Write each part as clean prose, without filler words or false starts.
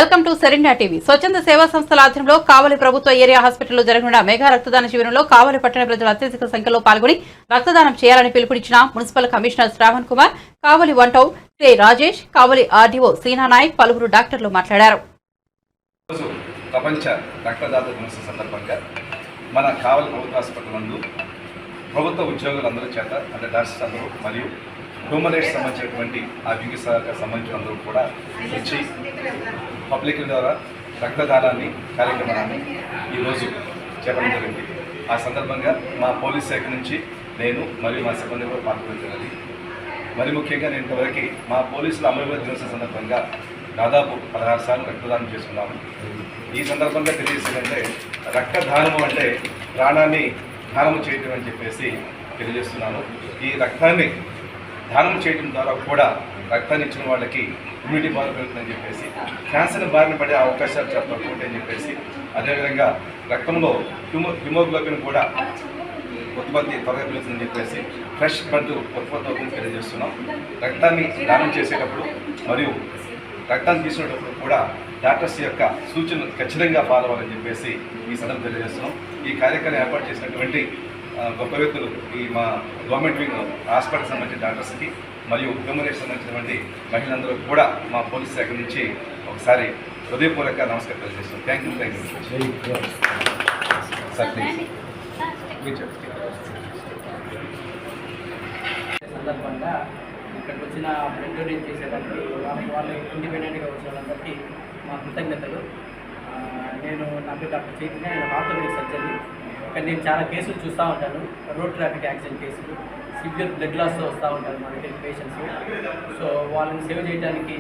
Welcome to సెరెండా TV. స్వచ్ఛంద సేవా సంస్థల ఆధ్వర్యంలో కావలి ప్రభుత్వ ఏరియా హాస్పిటల్లో జరగనున్న మెగా రక్తదాన శిబిరంలో కావలి పట్టణ ప్రజలు అత్యధిక సంఖ్యలో పాల్గొని రక్తదానం చేయాలని పిలుపునిచ్చిన మున్సిపల్ కమిషనర్ శ్రావణ్ కుమార్, కావలి వన్ టౌన్ శ్రీ రాజేష్, కావలి ఆర్డీఓ సీనా నాయక్, పలువురు డాక్టర్లు మాట్లాడారు. ప్రపంచ రక్తదాత దినోత్సవం సందర్భంగా మన కావలి ప్రభుత్వ హాస్పిటల్ నందు ప్రభుత్వ ఉద్యోగులందరి చేత అంటే డాక్టర్స్ అందరూ మరియు హ్యూమన్ రైట్స్ సంబంధించినటువంటి ఆ వింగ్ శాఖకు సంబంధించిన అందరూ కూడా వచ్చి పబ్లిక్ ద్వారా రక్తదానాన్ని కార్యక్రమాన్ని ఈరోజు చేపట్టడం జరిగింది. ఆ సందర్భంగా మా పోలీస్ శాఖ నుంచి నేను మరియు మా సిబ్బంది కూడా పాల్గొనగలిగి మరి ముఖ్యంగా నేను ఇంతవరకు మా పోలీసుల అమరవీర దినోత్సవం సందర్భంగా దాదాపు 16 సార్లు రక్తదానం చేసుకున్నాము. ఈ సందర్భంగా తెలియజేసేదంటే రక్తదానం అంటే ప్రాణాన్ని దానం చేయటం అని చెప్పేసి తెలియజేస్తున్నాను. ఈ రక్తాన్ని దానం చేయడం ద్వారా కూడా రక్తాన్ని ఇచ్చిన వాళ్ళకి ఇమ్యూనిటీ పవర్ పెరుగుతుందని చెప్పేసి, క్యాన్సర్ బారిన పడే అవకాశాలు చాలా తక్కువ ఉంటాయని చెప్పేసి, అదేవిధంగా రక్తంలో హిమోగ్లోబిన్ కూడా ఉత్పత్తి త్వరగా పెరుగుతుందని చెప్పేసి ఫ్రెష్ బ్లడ్ ఉత్పత్తి అవుతుందని తెలియజేస్తున్నాం. రక్తాన్ని దానం చేసేటప్పుడు మరియు రక్తాన్ని తీసుకునేటప్పుడు కూడా డాక్టర్స్ యొక్క సూచనలు ఖచ్చితంగా ఫాలో అవ్వాలని చెప్పేసి ఈ సందర్భంగా తెలియజేస్తున్నాం. ఈ కార్యక్రమం ఏర్పాటు చేసినటువంటి గొప్ప వ్యక్తులు ఈ మా గవర్నమెంట్ వింగ్ హాస్పిటల్ సంబంధించిన డాక్టర్స్కి మరియు హ్యూమన్ రైట్స్ సంబంధించినటువంటి మహిళలందరూ కూడా మా పోలీస్ శాఖ నుంచి ఒకసారి హృదయపూర్వక నమస్కారం తెలియజేస్తున్నాం. Thank you sir. ప్లీజ్ సందర్భంగా ఇక్కడికి వచ్చిన బ్లడ్ డొనేట్ చేసేదానికి వాళ్ళు ఇండిపెండెంట్గా వచ్చిన వాళ్ళందరికీ మా కృతజ్ఞతలు. నేను నా పేరు డాక్టర్ చైతన్య, నేను ఆర్థోపెడిక్ సర్జరీ. ఇక్కడ నేను చాలా కేసులు చూస్తూ ఉంటాను, రోడ్ ట్రాఫిక్ యాక్సిడెంట్ కేసులు, సివియర్ బ్లడ్ లాస్తో వస్తూ ఉంటారు మా దగ్గర పేషెంట్స్. సో వాళ్ళని సేవ్ చేయడానికి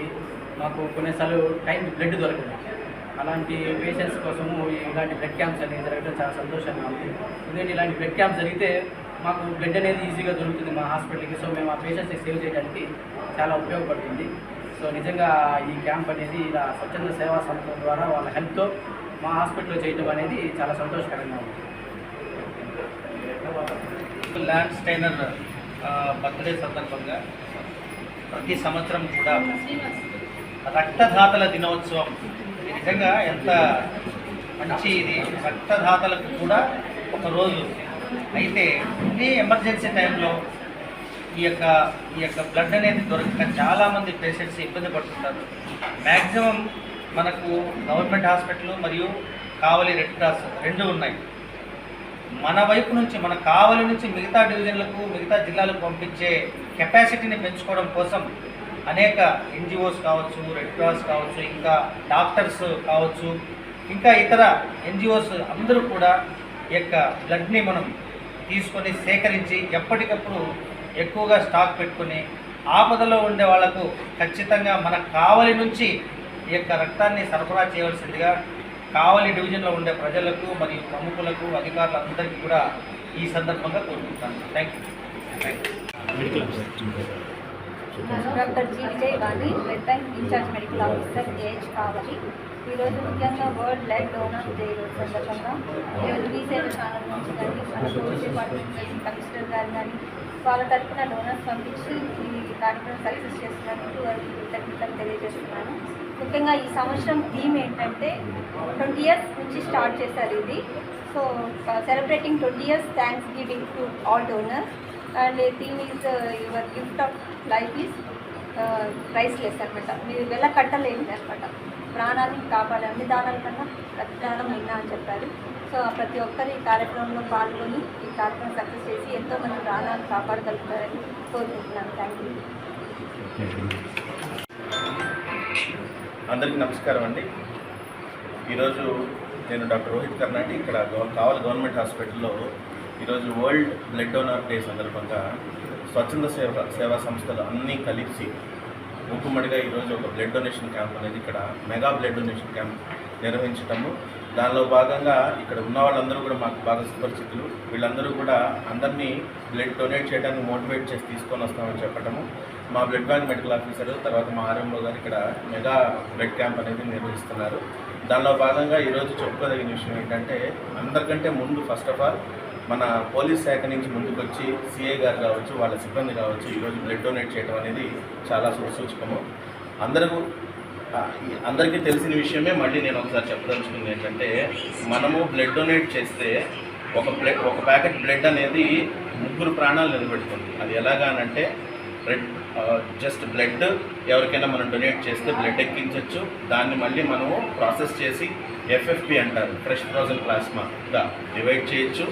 మాకు కొన్నిసార్లు టైంకి బ్లడ్ దొరకదు. అలాంటి పేషెంట్స్ కోసము ఇలాంటి బ్లడ్ క్యాంప్స్ అనేది జరగడం చాలా సంతోషంగా ఉంది. ఎందుకంటే ఇలాంటి బ్లడ్ క్యాంప్స్ జరిగితే మాకు బ్లడ్ అనేది ఈజీగా దొరుకుతుంది మా హాస్పిటల్కి. సో మేము ఆ పేషెంట్స్ని సేవ్ చేయడానికి చాలా ఉపయోగపడుతుంది. సో నిజంగా ఈ క్యాంప్ అనేది ఇలా స్వచ్ఛంద సేవా సంస్థ ద్వారా వాళ్ళ హెల్ప్తో మా హాస్పిటల్లో చేయడం అనేది చాలా సంతోషకరంగా ఉంది. ల్యాండ్ స్టైనర్ బర్త్డే సందర్భంగా ప్రతి సంవత్సరం కూడా రక్తదాతల దినోత్సవం నిజంగా ఎంత మంచి ఇది. రక్తదాతలకు కూడా ఒక రోజు అయితే ఇదే ఎమర్జెన్సీ టైంలో ఈ యొక్క బ్లడ్ అనేది దొరకక చాలామంది పేషెంట్స్ ఇబ్బంది పడుతుంటారు. మ్యాక్సిమం మనకు గవర్నమెంట్ హాస్పిటల్ మరియు కావలి రెడ్ క్రాస్ రెండు ఉన్నాయి. మన వైపు నుంచి మన కావలి నుంచి మిగతా డివిజన్లకు మిగతా జిల్లాలకు పంపించే కెపాసిటీని పెంచుకోవడం కోసం అనేక ఎన్జిఓస్ కావచ్చు, రెడ్ క్రాస్ కావచ్చు, ఇంకా డాక్టర్స్ కావచ్చు, ఇంకా ఇతర ఎన్జిఓస్ అందరూ కూడా ఈ యొక్క బ్లడ్ని మనం తీసుకొని సేకరించి ఎప్పటికప్పుడు ఎక్కువగా స్టాక్ పెట్టుకుని ఆపదలో ఉండే వాళ్లకు ఖచ్చితంగా మన కావలి నుంచి ఈ యొక్క రక్తాన్ని సరఫరా చేయవలసిందిగా కావలి డివిజన్లో ఉండే ప్రజలకు మరియు ప్రముఖులకు అధికారులందరికీ కూడా ఈ సందర్భంగా కోరుకుంటాను. Thank you. Doctor G Vijayavani, blood bank incharge medical officer AH Kavali. ఈరోజు ముఖ్యంగా వరల్డ్ బ్లడ్ డోనర్ డే సందర్భంగా ఈరోజు మీ సేవ ఛానల్ నుంచి కానీ మన పోలీస్ డిపార్ట్మెంట్ కమిషనర్ గారు కానీ వాళ్ళ తరఫున డోనర్స్ పంపించి ఈ కార్యక్రమం సక్సెస్ చేస్తున్నందుకు వారికి కృతజ్ఞతలు తెలియజేస్తున్నాను. ముఖ్యంగా ఈ సంవత్సరం థీమ్ ఏంటంటే 20 years నుంచి స్టార్ట్ చేశారు ఇది. So celebrating 20 years thanks giving to all donors and theme is your gift of life is priceless అనమాట. మీరు వెళ్ళ కట్టలేదు అనమాట. ప్రాణాన్ని కాపాడే అన్ని దానాల కన్నా రక్తదానం విన్నా అని చెప్పారు. సో ప్రతి ఒక్కరు ఈ కార్యక్రమంలో పాల్గొని ఈ కార్యక్రమం సక్సెస్ చేసి ఎంతోమంది ప్రాణాలను కాపాడగలుగుతారని కోరుకుంటున్నాను. Thank you. అందరికీ నమస్కారం అండి. ఈరోజు నేను డాక్టర్ రోహిత్ కర్నాటి, ఇక్కడ కావలి గవర్నమెంట్ హాస్పిటల్లో ఈరోజు వరల్డ్ బ్లడ్ డోనర్ డే సందర్భంగా స్వచ్ఛంద సేవా సంస్థలు అన్నీ కలిసి ముక్కుమ్మడిగా ఈరోజు ఒక బ్లడ్ డొనేషన్ క్యాంప్ అనేది ఇక్కడ మెగా బ్లడ్ డొనేషన్ క్యాంప్ నిర్వహించటము. దానిలో భాగంగా ఇక్కడ ఉన్న వాళ్ళందరూ కూడా మాకు బాగా సుపరిచితులు. వీళ్ళందరూ కూడా అందరినీ బ్లడ్ డొనేట్ చేయడానికి మోటివేట్ చేసి తీసుకొని వస్తామని చెప్పటము. మా బ్లడ్ బ్యాంక్ మెడికల్ ఆఫీసర్ తర్వాత మా ఆర్ఎంఓ గారు ఇక్కడ మెగా బ్లడ్ క్యాంప్ అనేది నిర్వహిస్తున్నారు. దానిలో భాగంగా ఈరోజు చెప్పుకోదగిన విషయం ఏంటంటే, అందరికంటే ముందు ఫస్ట్ ఆఫ్ ఆల్ మన పోలీస్ శాఖ నుంచి ముందుకు వచ్చి సిఐ గారు కావచ్చు, వాళ్ళ సిబ్బంది కావచ్చు, ఈరోజు బ్లడ్ డొనేట్ చేయడం అనేది చాలా శుభసూచకము. అందరూ అందరికీ తెలిసిన విషయమే మళ్ళీ నేను ఒకసారి చెప్పదలుచుకుంది ఏంటంటే, మనము బ్లడ్ డొనేట్ చేస్తే ఒక ప్యాకెట్ బ్లడ్ అనేది 3 ప్రాణాలు నిలబెడుతుంది. అది ఎలాగానంటే జస్ట్ బ్లడ్ ఎవరికైనా మనం డొనేట్ చేస్తే బ్లడ్ ఎక్కించవచ్చు. దాన్ని మళ్ళీ మనము ప్రాసెస్ చేసి ఎఫ్ఎఫ్పి అంటారు, ఫ్రెష్ ఫ్రోజన్ ప్లాస్మాగా డివైడ్ చేయొచ్చు.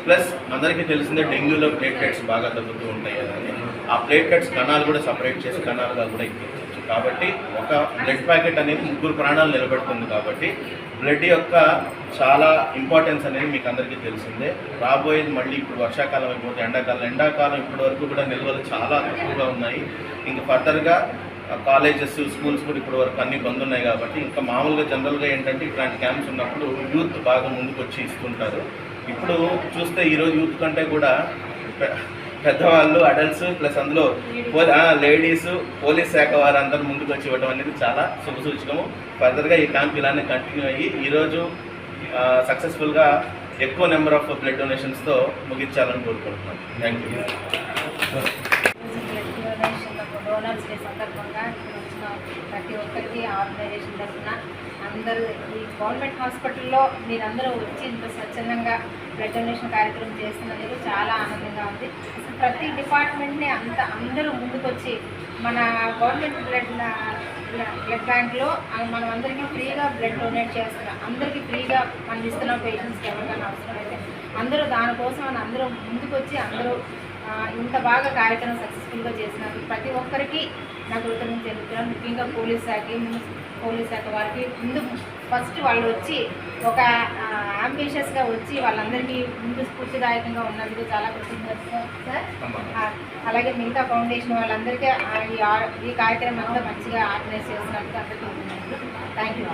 ప్లస్ అందరికీ తెలిసిందే డెంగ్యూలో ప్లేట్లెట్స్ బాగా తగ్గుతూ ఉంటాయి అని, ఆ ప్లేట్లెట్స్ కణాలు కూడా సపరేట్ చేసి కణాలుగా కూడా ఎక్కించవచ్చు. కాబట్టి ఒక బ్లడ్ ప్యాకెట్ అనేది 3 ప్రాణాలు నిలబెడుతుంది. కాబట్టి బ్లడ్ యొక్క చాలా ఇంపార్టెన్స్ అనేది మీకు అందరికీ తెలిసిందే. రాబోయేది మళ్ళీ ఇప్పుడు వర్షాకాలం అయిపోతే ఎండాకాలం ఇప్పటి వరకు కూడా నిల్వలు చాలా తక్కువగా ఉన్నాయి. ఇంకా ఫర్దర్గా కాలేజెస్, స్కూల్స్ కూడా ఇప్పటి వరకు అన్నీ బంద్ ఉన్నాయి. కాబట్టి ఇంకా మామూలుగా జనరల్గా ఏంటంటే ఇట్లాంటి క్యాంప్స్ ఉన్నప్పుడు యూత్ బాగా ముందుకు వచ్చి ఇస్తుంటారు. ఇప్పుడు చూస్తే ఈరోజు యూత్ కంటే కూడా పెద్దవాళ్ళు, అడల్ట్స్ ప్లస్ అందులో లేడీస్, పోలీస్ శాఖ వారు అందరూ ముందుకు వచ్చి ఇవ్వడం అనేది చాలా శుభసూచకము. ఫర్దర్గా ఈ క్యాంప్ ఇలానే కంటిన్యూ అయ్యి ఈరోజు సక్సెస్ఫుల్గా ఎక్కువ నెంబర్ ఆఫ్ బ్లడ్ డొనేషన్స్తో ముగించాలని కోరుకుంటున్నాను. Thank you. Blood donation donors day సందర్భంగా ఇక్కడ వచ్చిన ప్రతి ఒక్కరికి ఆర్గనైజేషన్ తరఫున అందరూ ఈ గవర్నమెంట్ హాస్పిటల్లో మీరందరూ వచ్చి ఇంత స్వచ్ఛందంగా బ్లడ్ డొనేషన్ కార్యక్రమం చేస్తున్నందుకు చాలా ఆనందంగా ఉంది. అసలు ప్రతి డిపార్ట్మెంట్ని అందరూ ముందుకొచ్చి మన గవర్నమెంట్ బ్లడ్ బ్యాంక్లో మనం అందరికీ ఫ్రీగా బ్లడ్ డొనేట్ చేస్తున్నాం. అందరికీ ఫ్రీగా మనం ఇస్తున్నాం. పేషెంట్స్కి ఎవరికైనా అవసరమైతే అందరూ దానికోసం అందరూ ముందుకొచ్చి అందరూ ఇంత బాగా కార్యక్రమం సక్సెస్ఫుల్గా చేసినందుకు ప్రతి ఒక్కరికి నా కృతజ్ఞతలు తెలుపుతున్నాను. ముఖ్యంగా పోలీస్ శాఖ వారికి ముందు ఫస్ట్ వాళ్ళు వచ్చి ఒక అంబిషియస్గా వచ్చి వాళ్ళందరికీ ముందు స్ఫూర్తిదాయకంగా ఉన్నందుకు చాలా కృతజ్ఞతలు సార్. అలాగే మిగతా ఫౌండేషన్ వాళ్ళందరికీ ఈ కార్యక్రమం అంతా మంచిగా ఆర్గనైజ్ చేసినందుకు అందరికీ థ్యాంక్ యూ.